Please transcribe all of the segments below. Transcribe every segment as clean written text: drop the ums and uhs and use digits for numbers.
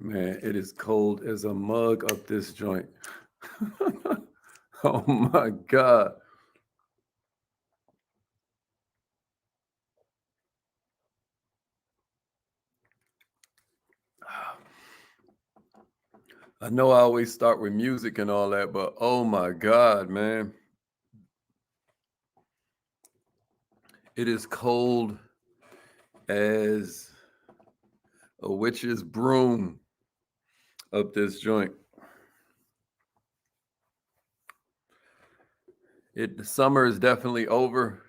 Man, it is cold as a mug up this joint. Oh my God. I know I always start with music and all that, but oh my God, man. It is cold as a witch's broom up this joint. The summer is definitely over.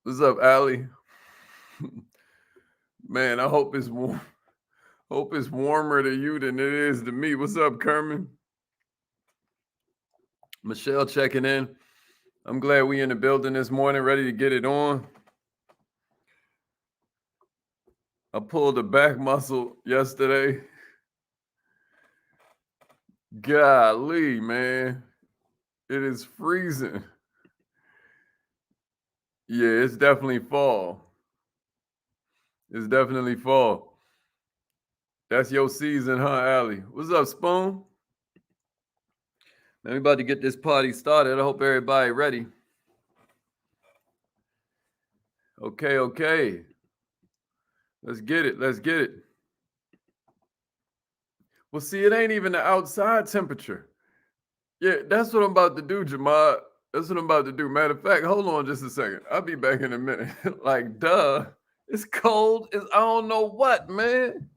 What's up, Allie? Man, I hope it's warm. Hope it's warmer to you than it is to me. What's up, Kerman? Michelle checking in. I'm glad we in the building this morning, ready to get it on. I pulled a back muscle yesterday. Golly, man. It is freezing. Yeah, it's definitely fall. It's definitely fall. That's your season, huh, Allie? What's up, Spoon? Man, we about to get this party started. I hope everybody ready. Okay. Let's get it. Well, see, it ain't even the outside temperature. Yeah, that's what I'm about to do, Jamad. That's what I'm about to do. Matter of fact, hold on just a second. I'll be back in a minute. Like, duh. It's cold. I don't know what, man.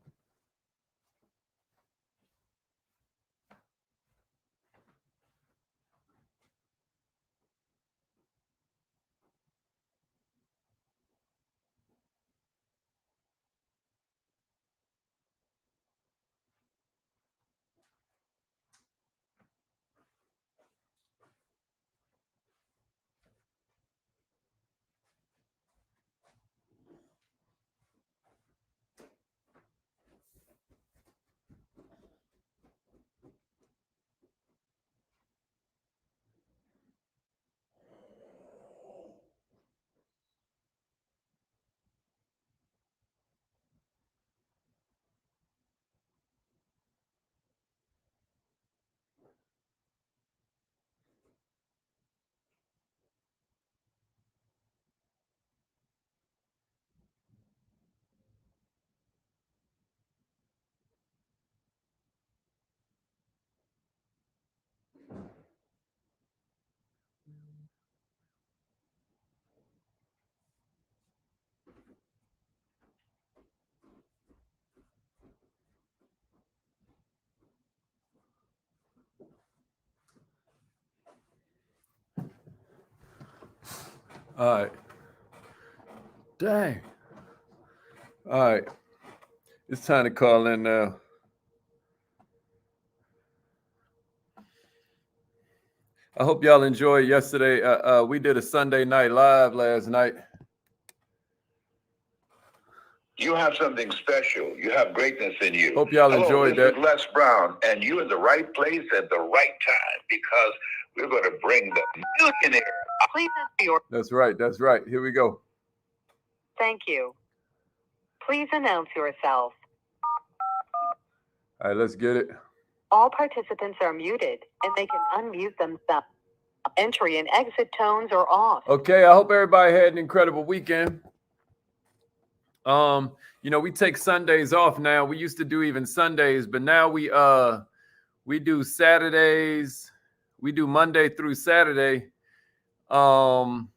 All right. Dang. All right. It's time to call in now. I hope y'all enjoyed yesterday. We did a Sunday night live last night. You have something special. You have greatness in you. Hope y'all enjoyed that. This is Les Brown, and you're in the right place at the right time because we're going to bring the millionaire. Please enter your... That's right. Here we go. Thank you. Please announce yourself. All right, let's get it. All participants are muted, and they can unmute themselves. Entry and exit tones are off. Okay, I hope everybody had an incredible weekend. We take Sundays off now. We used to do even Sundays, but now we do Saturdays. We do Monday through Saturday. And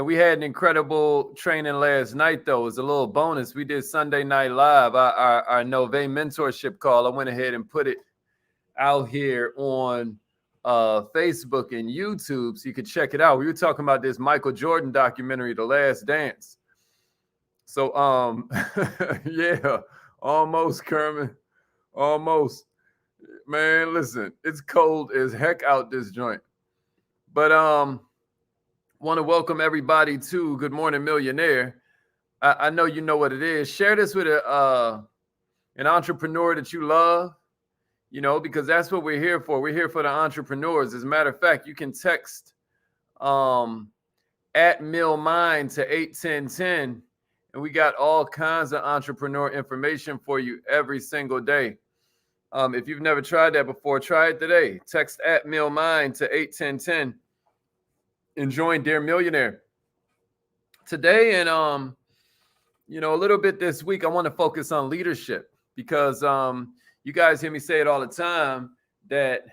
we had an incredible training last night, though. It was a little bonus. We did Sunday Night Live, our Nove mentorship call. I went ahead and put it out here on Facebook and YouTube so you could check it out. We were talking about this Michael Jordan documentary, The Last Dance. So, yeah, almost, Kerman. Almost. Man, listen, it's cold as heck out this joint. But want to welcome everybody to Good Morning Millionaire. I know you know what it is. Share this with an entrepreneur that you love, because that's what we're here for. We're here for the entrepreneurs. As a matter of fact, you can text @MillMind to 81010, And we got all kinds of entrepreneur information for you every single day. If you've never tried that before, try it today. Text @MillMind to 81010 and join Dear Millionaire. Today and a little bit this week, I want to focus on leadership because you guys hear me say it all the time that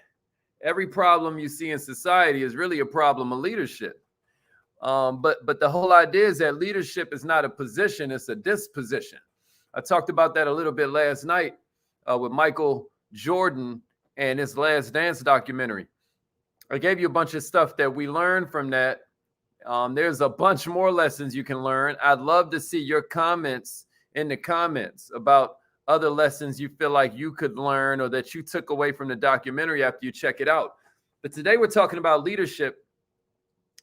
every problem you see in society is really a problem of leadership. But the whole idea is that leadership is not a position, it's a disposition. I talked about that a little bit last night with Michael Jordan and his Last Dance documentary. I gave you a bunch of stuff that we learned from that. There's a bunch more lessons you can learn. I'd love to see your comments in the comments about other lessons you feel like you could learn or that you took away from the documentary after you check it out. But today we're talking about leadership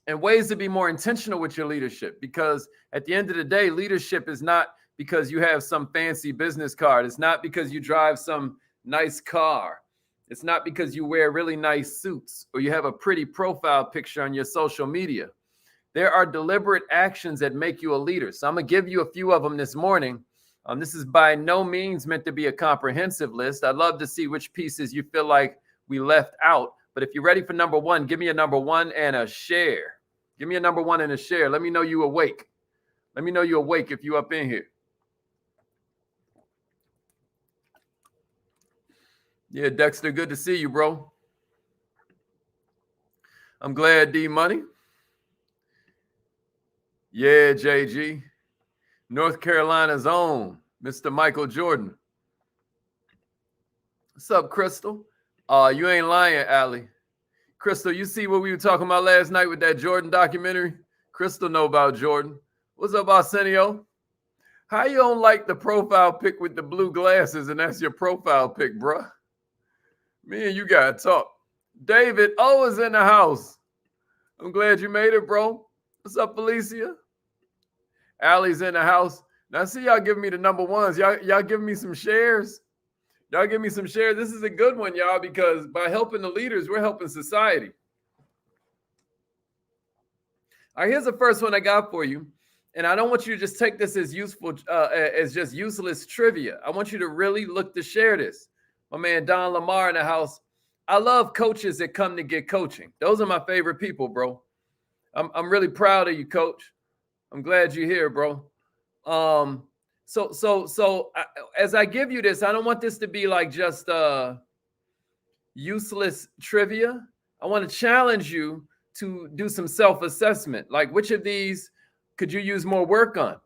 and ways to be more intentional with your leadership, because at the end of the day, leadership is not because you have some fancy business card. It's not because you drive some nice car. It's not because you wear really nice suits or you have a pretty profile picture on your social media. There are deliberate actions that make you a leader. So I'm going to give you a few of them this morning. This is by no means meant to be a comprehensive list. I'd love to see which pieces you feel like we left out. But if you're ready for number one, give me a number one and a share. Give me a number one and a share. Let me know you awake. Let me know you awake if you up in here. Yeah, Dexter, good to see you, bro. I'm glad, D Money. Yeah, JG. North Carolina's own, Mr. Michael Jordan. What's up, Crystal? You ain't lying, Allie. Crystal, you see what we were talking about last night with that Jordan documentary? Crystal know about Jordan. What's up, Arsenio? How you don't like the profile pic with the blue glasses and that's your profile pic, bruh? Me and you gotta talk. David O is in the house. I'm glad you made it, bro. What's up, Felicia? Allie's in the house. Now, see y'all giving me the number ones. Y'all giving me some shares. Y'all give me some shares. This is a good one, y'all, because by helping the leaders, we're helping society. All right, here's the first one I got for you. And I don't want you to just take this as useful, as just useless trivia. I want you to really look to share this. My man Don Lamar in the house. I love coaches that come to get coaching. Those are my favorite people, bro. I'm really proud of you, coach. I'm glad you're here, bro. So as I give you this, I don't want this to be like just useless trivia. I want to challenge you to do some self-assessment. Like, which of these could you use more work on?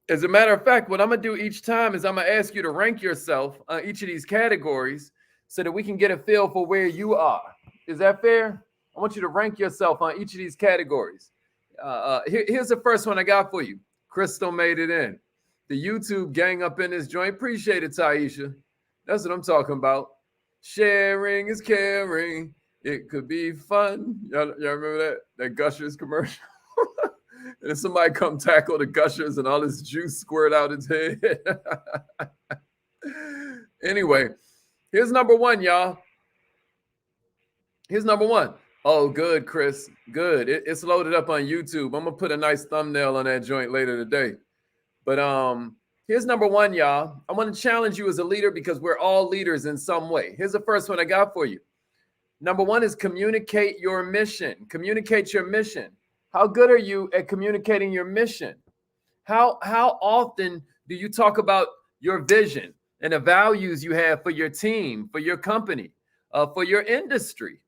As a matter of fact, what I'm going to do each time is I'm going to ask you to rank yourself on each of these categories so that we can get a feel for where you are. Is that fair? I want you to rank yourself on each of these categories. Here's the first one I got for you. Crystal made it in. The YouTube gang up in this joint. Appreciate it, Taisha. That's what I'm talking about. Sharing is caring. It could be fun. Y'all remember that? That Gushers commercial? And then somebody come tackle the Gushers and all this juice squirt out his head. Anyway, here's number one, y'all. Here's number one. Oh, good, Chris. Good. It's loaded up on YouTube. I'm going to put a nice thumbnail on that joint later today. But here's number one, y'all. I want to challenge you as a leader because we're all leaders in some way. Here's the first one I got for you. Number one is communicate your mission. Communicate your mission. How good are you at communicating your mission? How often do you talk about your vision and the values you have for your team, for your company, for your industry?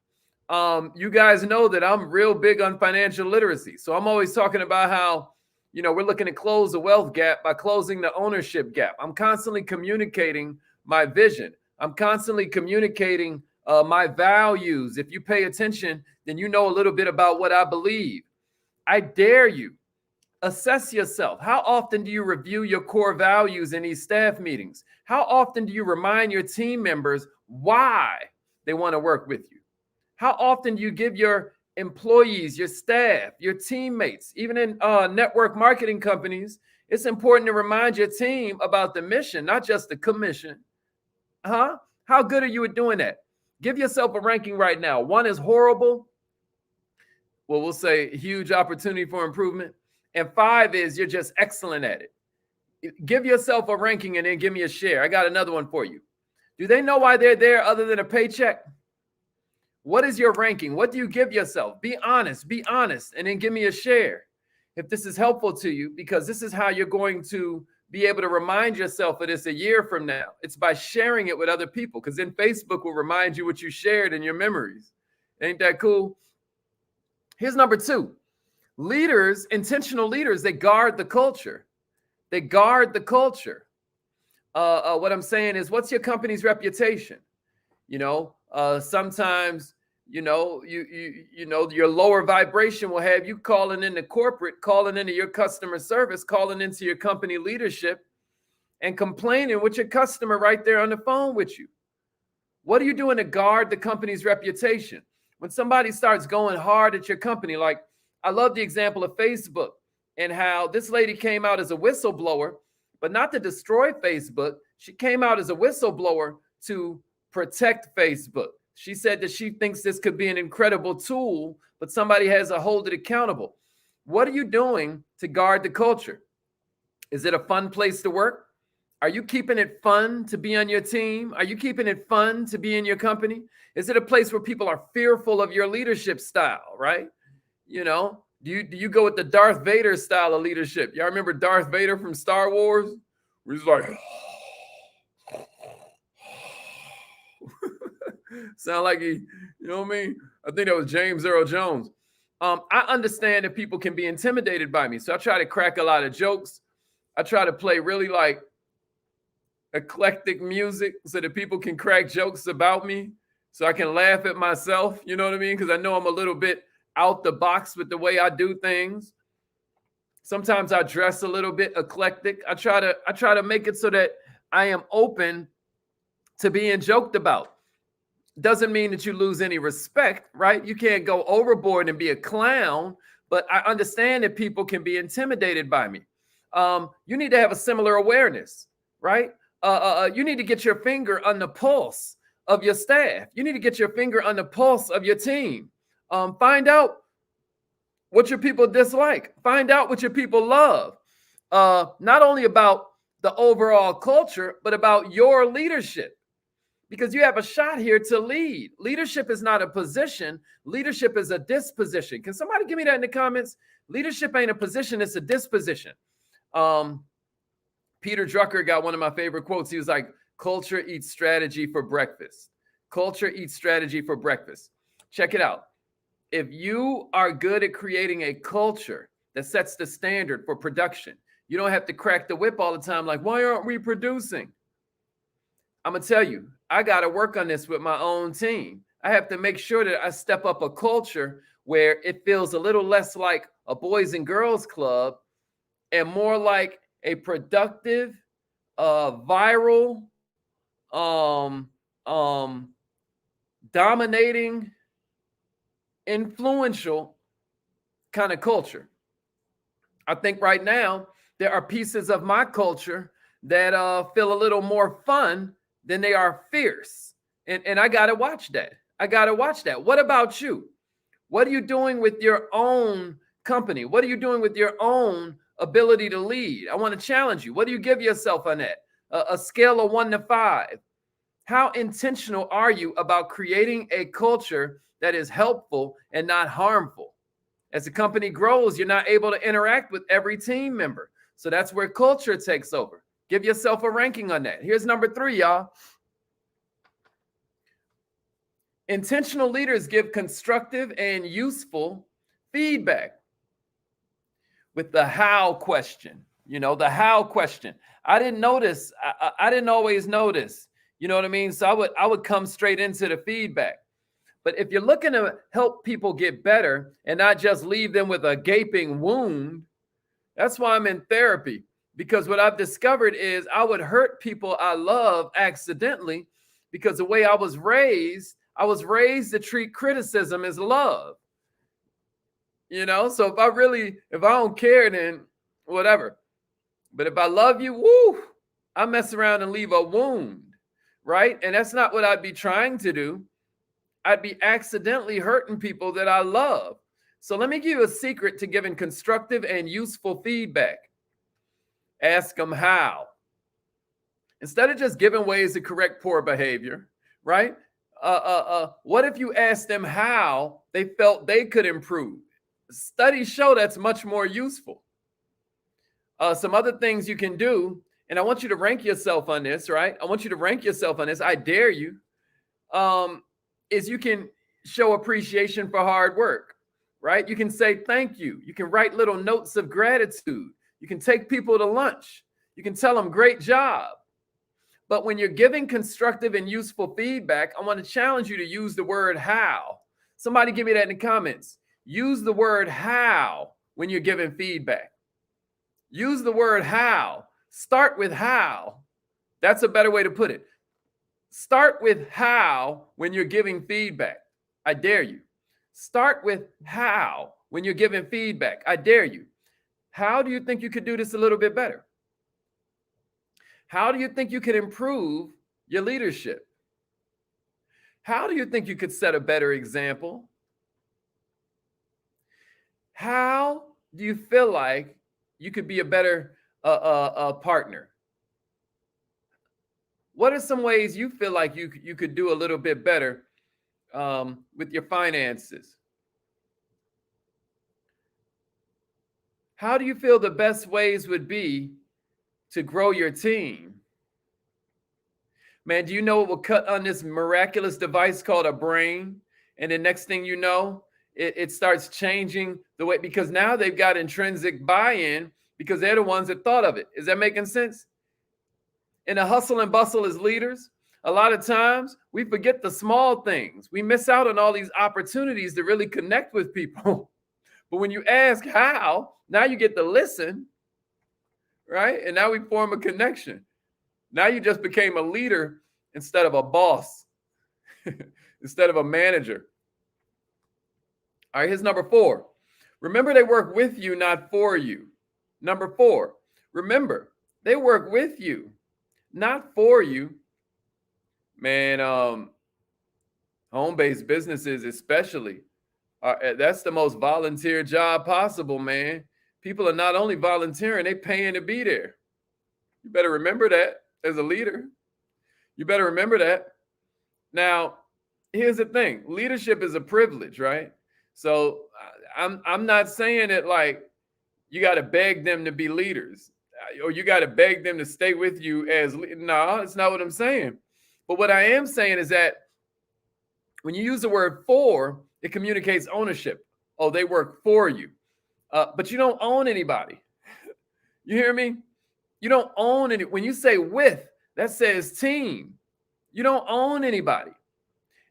You guys know that I'm real big on financial literacy. So I'm always talking about how, we're looking to close the wealth gap by closing the ownership gap. I'm constantly communicating my vision. I'm constantly communicating my values. If you pay attention, then you know a little bit about what I believe. I dare you, assess yourself. How often do you review your core values in these staff meetings? How often do you remind your team members why they want to work with you? How often do you give your employees, your staff, your teammates, even in network marketing companies, it's important to remind your team about the mission, not just the commission. How good are you at doing that? Give yourself a ranking right now. 1 is horrible. Well, we'll say huge opportunity for improvement. And 5 is you're just excellent at it. Give yourself a ranking and then give me a share. I got another one for you. Do they know why they're there other than a paycheck? What is your ranking? What do you give yourself? Be honest, and then give me a share if this is helpful to you, because this is how you're going to be able to remind yourself of this a year from now. It's by sharing it with other people, because then Facebook will remind you what you shared in your memories. Ain't that cool? Here's number 2. Leaders, intentional leaders, they guard the culture. They guard the culture. What I'm saying is, what's your company's reputation? Sometimes, you know, your lower vibration will have you calling into corporate, calling into your customer service, calling into your company leadership, and complaining with your customer right there on the phone with you. What are you doing to guard the company's reputation? When somebody starts going hard at your company, like I love the example of Facebook and how this lady came out as a whistleblower, but not to destroy Facebook. She came out as a whistleblower to protect Facebook. She said that she thinks this could be an incredible tool, but somebody has to hold it accountable. What are you doing to guard the culture? Is it a fun place to work? Are you keeping it fun to be on your team? Are you keeping it fun to be in your company? Is it a place where people are fearful of your leadership style, right? Do you go with the Darth Vader style of leadership? Y'all remember Darth Vader from Star Wars? Where he's like, sound like he, you know what I mean? I think that was James Earl Jones. I understand that people can be intimidated by me. So I try to crack a lot of jokes. I try to play really like eclectic music so that people can crack jokes about me, so I can laugh at myself. You know what I mean? Because I know I'm a little bit out the box with the way I do things. Sometimes I dress a little bit eclectic. I try to make it so that I am open to being joked about. Doesn't mean that you lose any respect, right? You can't go overboard and be a clown, but I understand that people can be intimidated by me. You need to have a similar awareness, right? You need to get your finger on the pulse of your staff. You need to get your finger on the pulse of your team. Find out what your people dislike. Find out what your people love. Not only about the overall culture, but about your leadership. Because you have a shot here to lead. Leadership is not a position. Leadership is a disposition. Can somebody give me that in the comments? Leadership ain't a position, it's a disposition. Peter Drucker got one of my favorite quotes. He was like, culture eats strategy for breakfast. Culture eats strategy for breakfast. Check it out. If you are good at creating a culture that sets the standard for production, you don't have to crack the whip all the time like, why aren't we producing? I'm going to tell you, I got to work on this with my own team. I have to make sure that I step up a culture where it feels a little less like a boys and girls club and more like a productive, viral, dominating, influential kind of culture. I think right now there are pieces of my culture that feel a little more fun than they are fierce. And I got to watch that. What about you? What are you doing with your own company? What are you doing with your own ability to lead? I want to challenge you. What do you give yourself on that? A scale of 1 to 5. How intentional are you about creating a culture that is helpful and not harmful? As the company grows, you're not able to interact with every team member. So that's where culture takes over. Give yourself a ranking on that. Here's number 3, y'all. Intentional leaders give constructive and useful feedback. With the how question, the how question. I didn't notice. I didn't always notice. You know what I mean? So I would come straight into the feedback. But if you're looking to help people get better and not just leave them with a gaping wound, that's why I'm in therapy. Because what I've discovered is I would hurt people I love accidentally because the way I was raised to treat criticism as love. So if I don't care, then whatever. But if I love you, I mess around and leave a wound, right? And that's not what I'd be trying to do. I'd be accidentally hurting people that I love. So let me give you a secret to giving constructive and useful feedback. Ask them how. Instead of just giving ways to correct poor behavior, right? What if you asked them how they felt they could improve? Studies show that's much more useful. Some other things you can do, and I want you to rank yourself on this, right? I want you to rank yourself on this. I dare you. Is you can show appreciation for hard work, right? You can say thank you. You can write little notes of gratitude. You can take people to lunch. You can tell them great job. But when you're giving constructive and useful feedback, I want to challenge you to use the word how. Somebody give me that in the comments. Use the word how when you're giving feedback. Use the word how. Start with how. That's a better way to put it. Start with how when you're giving feedback. I dare you. Start with how when you're giving feedback. I dare you. How do you think you could do this a little bit better? How do you think you could improve your leadership? How do you think you could set a better example? How do you feel like you could be a better partner? What are some ways you feel like you could do a little bit better with your finances? How do you feel the best ways would be to grow your team? Man, do you know what will cut on this miraculous device called a brain? And the next thing you know, it starts changing the way, because now they've got intrinsic buy-in because they're the ones that thought of it. Is that making sense? In the hustle and bustle as leaders, a lot of times we forget the small things. We miss out on all these opportunities to really connect with people. But when you ask how, now you get to listen, right? And now we form a connection. Now you just became a leader instead of a boss, instead of a manager. All right, here's number 4. Remember, they work with you, not for you. Number 4, remember, they work with you, not for you. Man, home-based businesses especially, that's the most volunteer job possible, man. People are not only volunteering, they're paying to be there. You better remember that as a leader. You better remember that. Now, here's the thing. Leadership is a privilege, right? So I'm not saying that like you got to beg them to be leaders or you got to beg them to stay with you as no, that's not what I'm saying. But what I am saying is that when you use the word for, it communicates ownership. Oh, they work for you. But you don't own anybody. You hear me? You don't own any. When you say with, that says team. You don't own anybody.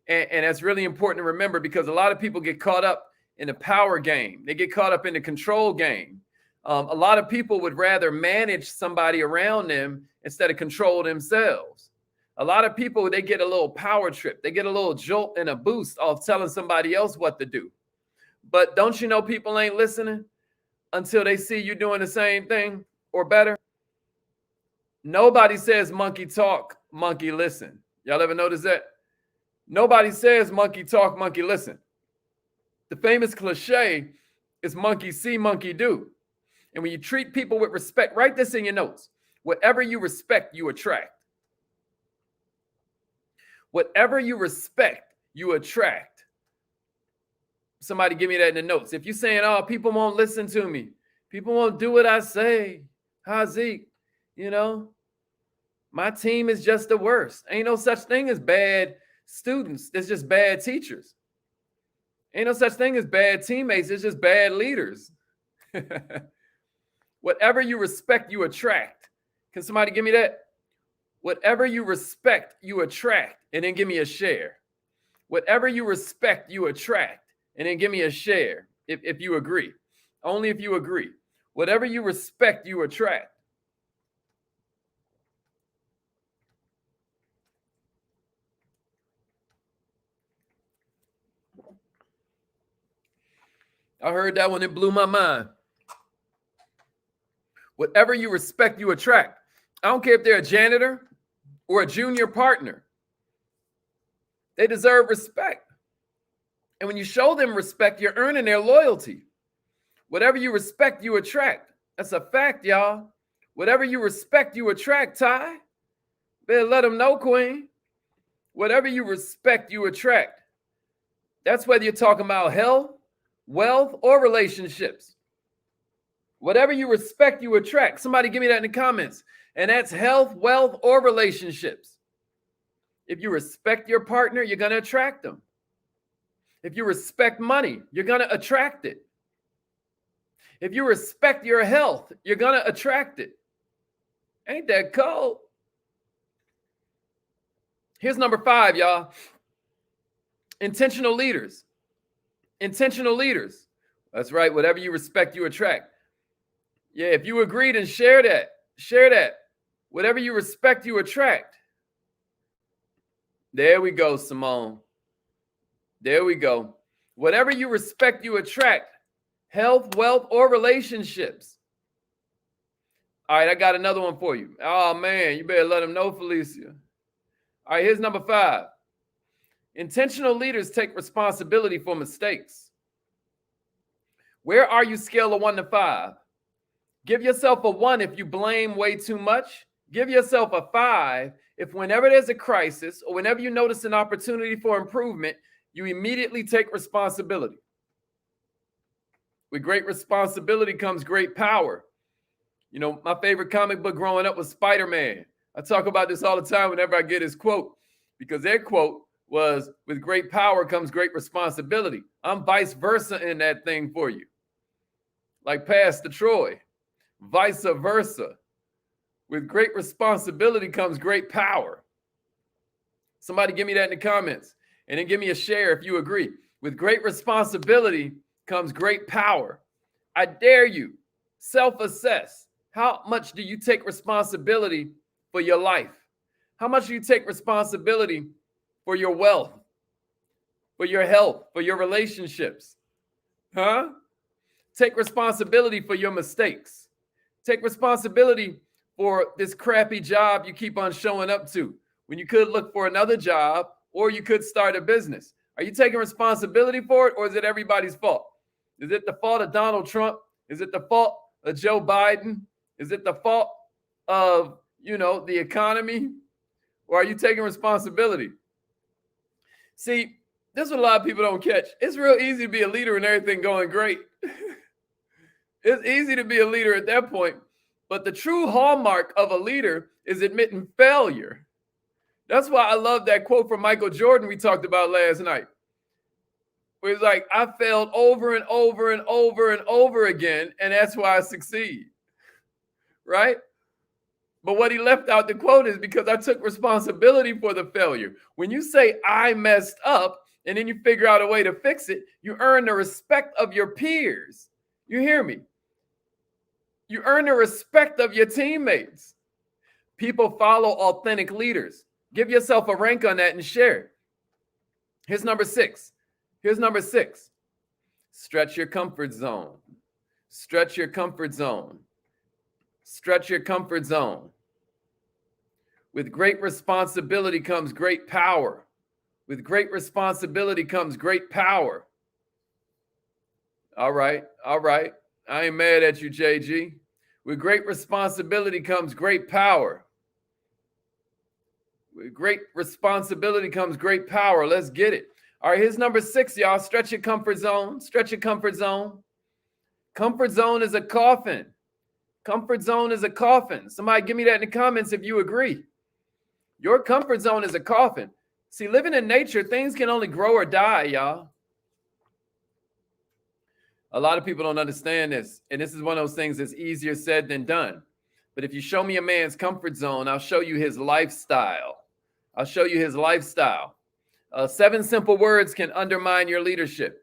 And that's really important to remember because a lot of people get caught up in the power game. They get caught up in the control game. A lot of people would rather manage somebody around them instead of control themselves. A lot of people, they get a little power trip. They get a little jolt and a boost off telling somebody else what to do. But don't you know people ain't listening until they see you doing the same thing or better? Nobody says monkey talk, monkey listen. Y'all ever notice that? Nobody says monkey talk, monkey listen. The famous cliche is monkey see, monkey do. And when you treat people with respect, write this in your notes. Whatever you respect, you attract. Whatever you respect, you attract. Somebody give me that in the notes. If you're saying, oh, people won't listen to me. People won't do what I say. Haziq, you know, my team is just the worst. Ain't no such thing as bad students. There's just bad teachers. Ain't no such thing as bad teammates. It's just bad leaders. Whatever you respect, you attract. Can somebody give me that? Whatever you respect, you attract. And then give me a share. Whatever you respect, you attract. And then give me a share if you agree. Only if you agree. Whatever you respect, you attract. I heard that one. It blew my mind. Whatever you respect, you attract. I don't care if they're a janitor or a junior partner. They deserve respect. And when you show them respect, you're earning their loyalty. Whatever you respect, you attract. That's a fact, y'all. Whatever you respect, you attract, Ty. Better let them know, Queen. Whatever you respect, you attract. That's whether you're talking about health, wealth, or relationships. Whatever you respect, you attract. Somebody give me that in the comments. And that's health, wealth, or relationships. If you respect your partner, you're going to attract them. If you respect money, you're going to attract it. If you respect your health, you're going to attract it. Ain't that cold? Here's number 5, y'all. Intentional leaders. Intentional leaders. That's right. Whatever you respect, you attract. Yeah, if you agree, then share that. Share that. Whatever you respect, you attract. There we go, Simone. There we go. Whatever you respect, you attract. Health, wealth, or relationships. All right, I got another one for you. Oh, man, you better let them know, Felicia. All right, here's number 5. Intentional leaders take responsibility for mistakes. Where are you scale of 1 to 5? Give yourself a 1 if you blame way too much. Give yourself a 5 if whenever there's a crisis or whenever you notice an opportunity for improvement, you immediately take responsibility. With great responsibility comes great power. You know, my favorite comic book growing up was Spider-Man. I talk about this all the time whenever I get his quote, because their quote was, with great power comes great responsibility. I'm vice versa in that thing for you. Like Pastor Troy, vice versa. With great responsibility comes great power. Somebody give me that in the comments, and then give me a share if you agree. With great responsibility comes great power. I dare you, self-assess. How much do you take responsibility for your life? How much do you take responsibility for your wealth, for your health, for your relationships? Huh? Take responsibility for your mistakes. Take responsibility for this crappy job you keep on showing up to when you could look for another job or you could start a business. Are you taking responsibility for it, or is it everybody's fault? Is it the fault of Donald Trump? Is it the fault of Joe Biden? Is it the fault of, the economy? Or are you taking responsibility? See, this is what a lot of people don't catch. It's real easy to be a leader and everything going great. It's easy to be a leader at that point. But the true hallmark of a leader is admitting failure. That's why I love that quote from Michael Jordan we talked about last night. Where he's like, I failed over and over and over and over again, and that's why I succeed. Right? But what he left out the quote is because I took responsibility for the failure. When you say I messed up and then you figure out a way to fix it, you earn the respect of your peers. You hear me? You earn the respect of your teammates. People follow authentic leaders. Give yourself a rank on that and share it. Here's number 6. Stretch your comfort zone. Stretch your comfort zone. Stretch your comfort zone. With great responsibility comes great power. With great responsibility comes great power. All right. I ain't mad at you, JG. With great responsibility comes great power. With great responsibility comes great power. Let's get it. All right, here's number 6, y'all. Stretch your comfort zone. Stretch your comfort zone. Comfort zone is a coffin. Comfort zone is a coffin. Somebody give me that in the comments if you agree. Your comfort zone is a coffin. See, living in nature, things can only grow or die, y'all. A lot of people don't understand this. And this is one of those things that's easier said than done. But if you show me a man's comfort zone, I'll show you his lifestyle. 7 simple words can undermine your leadership.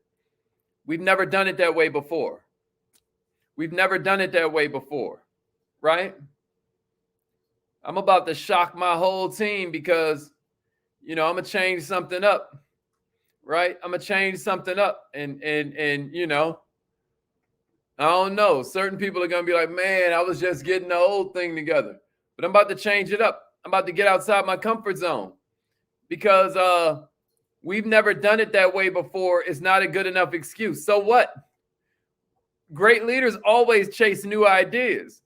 We've never done it that way before. Right? I'm about to shock my whole team because, I'm going to change something up. Right? I'm going to change something up. And I don't know. Certain people are going to be like, man, I was just getting the old thing together. But I'm about to change it up. I'm about to get outside my comfort zone because we've never done it that way before. It's not a good enough excuse. So what? Great leaders always chase new ideas.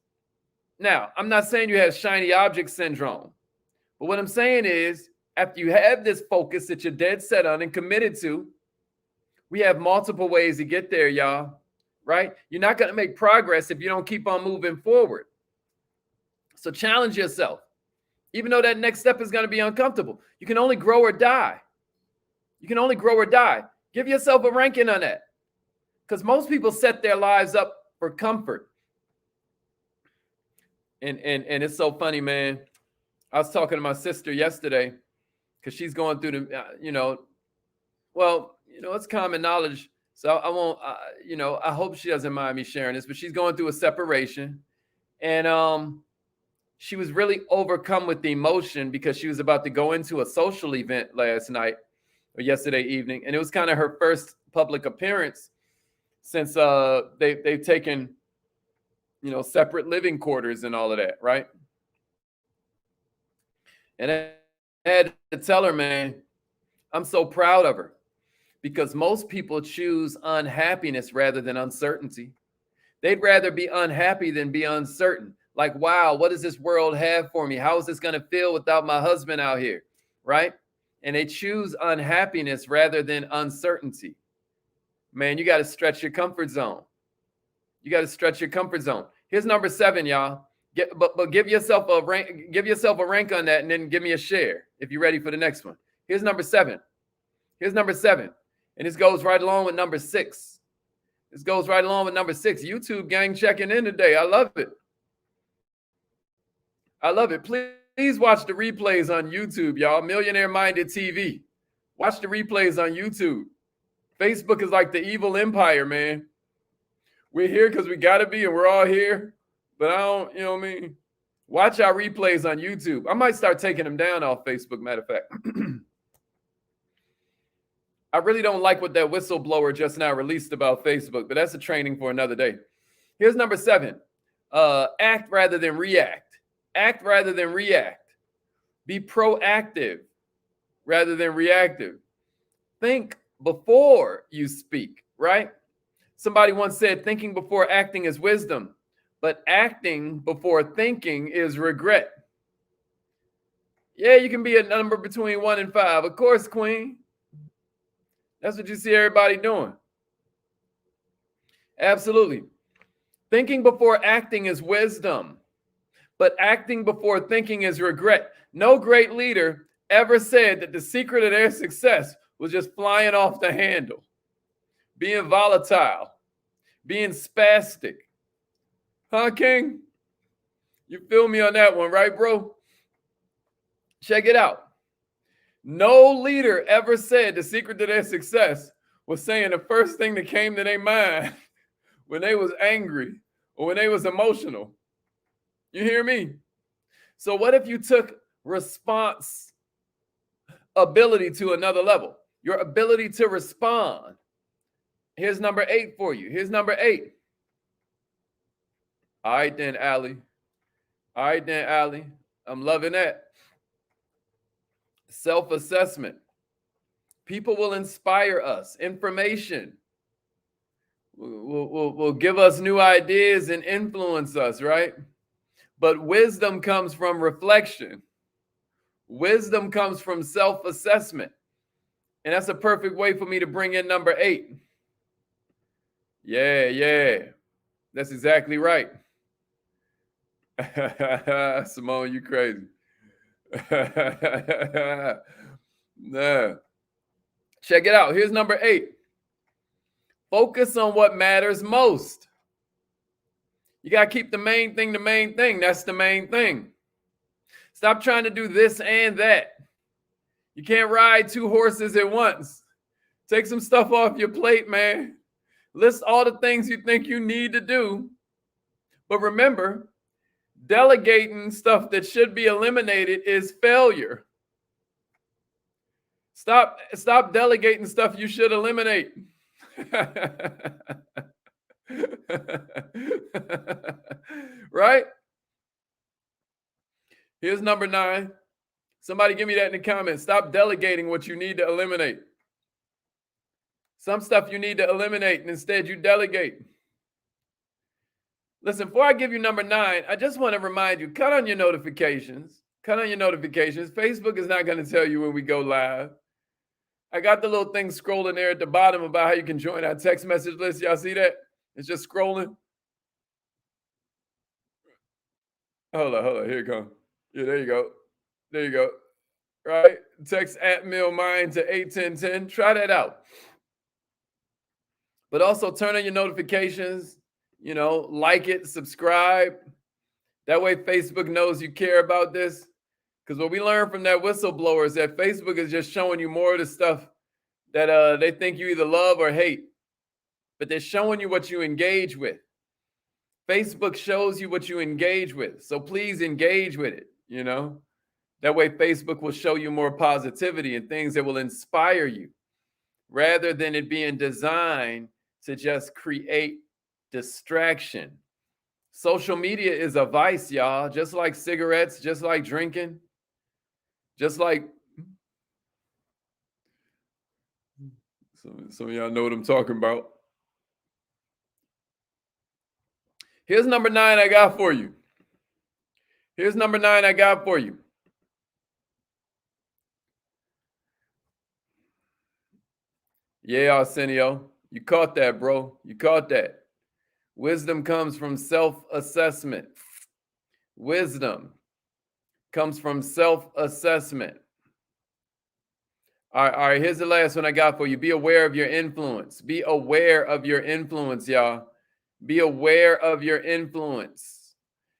Now, I'm not saying you have shiny object syndrome, but what I'm saying is, after you have this focus that you're dead set on and committed to, we have multiple ways to get there, y'all, right? You're not going to make progress if you don't keep on moving forward. So challenge yourself. Even though that next step is going to be uncomfortable, you can only grow or die. You can only grow or die. Give yourself a ranking on that. Because most people set their lives up for comfort. And it's so funny, man. I was talking to my sister yesterday because she's going through the, it's common knowledge. So I won't, I hope she doesn't mind me sharing this, but she's going through a separation. And she was really overcome with the emotion because she was about to go into a social event last night or yesterday evening. And it was kind of her first public appearance since they've taken, separate living quarters and all of that, right? And I had to tell her, man, I'm so proud of her because most people choose unhappiness rather than uncertainty. They'd rather be unhappy than be uncertain. Like, wow, what does this world have for me? How is this going to feel without my husband out here, right? And they choose unhappiness rather than uncertainty. Man, you got to stretch your comfort zone. You got to stretch your comfort zone. Here's number 7, y'all. But give yourself a rank. Give yourself a rank on that, and then give me a share if you're ready for the next one. Here's number 7. Here's number 7, and this goes right along with number 6. This goes right along with number 6. YouTube gang checking in today. I love it. I love it. Please watch the replays on YouTube, y'all. Millionaire Minded TV. Watch the replays on YouTube. Facebook is like the evil empire, man. We're here because we got to be, and we're all here. But I don't, you know what I mean? Watch our replays on YouTube. I might start taking them down off Facebook, matter of fact. I really don't like what that whistleblower just now released about Facebook, but that's a training for another day. Here's number 7. Act rather than react. Act rather than react. Be proactive rather than reactive. Think before you speak, right? Somebody once said, thinking before acting is wisdom, but acting before thinking is regret. Yeah, you can be a number between 1 and 5. Of course, Queen. That's what you see everybody doing. Absolutely. Thinking before acting is wisdom, but acting before thinking is regret. No great leader ever said that the secret of their success was just flying off the handle, being volatile, being spastic. Huh, King? You feel me on that one, right, bro? Check it out. No leader ever said the secret to their success was saying the first thing that came to their mind when they was angry or when they was emotional. You hear me? So what if you took response ability to another level? Your ability to respond. Here's number 8 for you. Here's number 8. All right, then, Allie. All right, then, Allie. I'm loving that. Self-assessment. People will inspire us. Information will give us new ideas and influence us, right? But wisdom comes from reflection. Wisdom comes from self-assessment. And that's a perfect way for me to bring in number 8. Yeah. That's exactly right. Simone, you crazy. Nah. Check it out. Here's number 8. Focus on what matters most. You got to keep the main thing the main thing. That's the main thing. Stop trying to do this and that. You can't ride 2 horses at once. Take some stuff off your plate, man. List all the things you think you need to do. But remember, delegating stuff that should be eliminated is failure. Stop delegating stuff you should eliminate. Right? Here's number 9. Somebody give me that in the comments. Stop delegating what you need to eliminate. Some stuff you need to eliminate, and instead you delegate. Listen, before I give you number 9, I just want to remind you, cut on your notifications. Cut on your notifications. Facebook is not going to tell you when we go live. I got the little thing scrolling there at the bottom about how you can join our text message list. Y'all see that? It's just scrolling. Hold on. Here it comes. Yeah, there you go. There you go. Right? Text @MillMine to 81010. Try that out. But also turn on your notifications. You know, like it, subscribe. That way Facebook knows you care about this. Because what we learned from that whistleblower is that Facebook is just showing you more of the stuff that they think you either love or hate. But they're showing you what you engage with. Facebook shows you what you engage with. So please engage with it, you know. That way Facebook will show you more positivity and things that will inspire you rather than it being designed to just create distraction. Social media is a vice, y'all, just like cigarettes, just like drinking, just like some of y'all know what I'm talking about. Here's number 9 I got for you. Here's number 9 I got for you. Yeah, Arsenio, you caught that, bro. You caught that. Wisdom comes from self-assessment. Wisdom comes from self-assessment. All right, here's the last one I got for you. Be aware of your influence. Be aware of your influence, y'all. Be aware of your influence.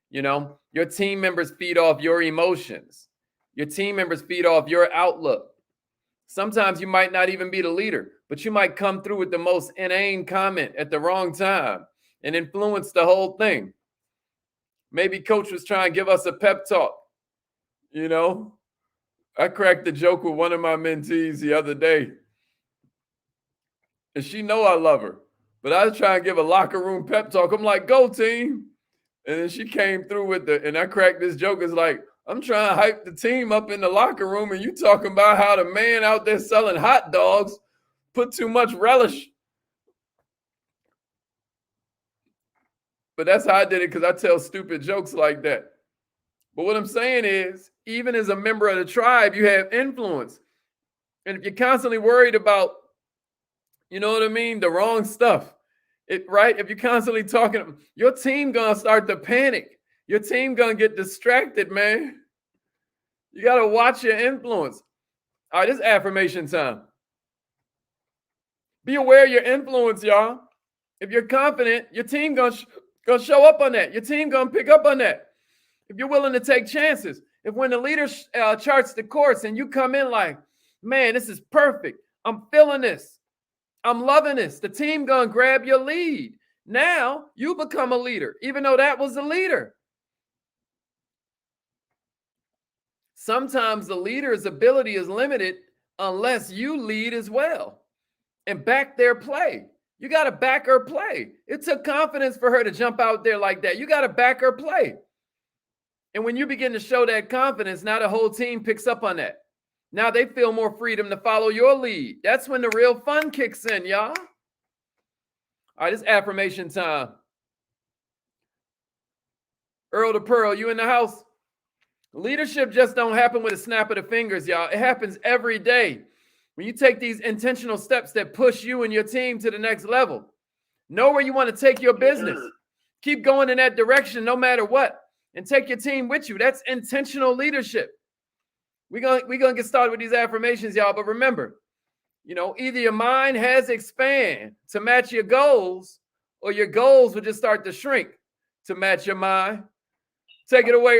You know, your team members feed off your emotions. Your team members feed off your outlook. Sometimes you might not even be the leader, but you might come through with the most inane comment at the wrong time and influence the whole thing. Maybe coach was trying to give us a pep talk. You know, I cracked the joke with one of my mentees the other day. And she know I love her, but I was trying to give a locker room pep talk. I'm like, go team. And then she came through with and I cracked this joke. It's like, I'm trying to hype the team up in the locker room and you talking about how the man out there selling hot dogs put too much relish. But that's how I did it because I tell stupid jokes like that. But what I'm saying is, even as a member of the tribe, you have influence. And if you're constantly worried about, you know what I mean, the wrong stuff, right? If you're constantly talking, your team gonna start to panic. Your team gonna get distracted, man. You gotta watch your influence. All right, this is affirmation time. Be aware of your influence, y'all. If you're confident, your team gonna show up on that. Your team gonna pick up on that. If you're willing to take chances. If when the leader charts the course and you come in like, man, this is perfect. I'm feeling this. I'm loving this. The team gonna grab your lead. Now you become a leader, even though that was the leader. Sometimes the leader's ability is limited unless you lead as well and back their play. You got to back her play. It took confidence for her to jump out there like that. You got to back her play. And when you begin to show that confidence, now the whole team picks up on that. Now they feel more freedom to follow your lead. That's when the real fun kicks in, y'all. All right, it's affirmation time. Earl to Pearl, you in the house? Leadership just don't happen with a snap of the fingers, y'all. It happens every day. When you take these intentional steps that push you and your team to the next level, know where you want to take your business. Keep going in that direction no matter what, and take your team with you. That's intentional leadership. We're gonna get started with these affirmations, y'all. But remember, you know, either your mind has to expand to match your goals, or your goals will just start to shrink to match your mind. Take it away, Earl.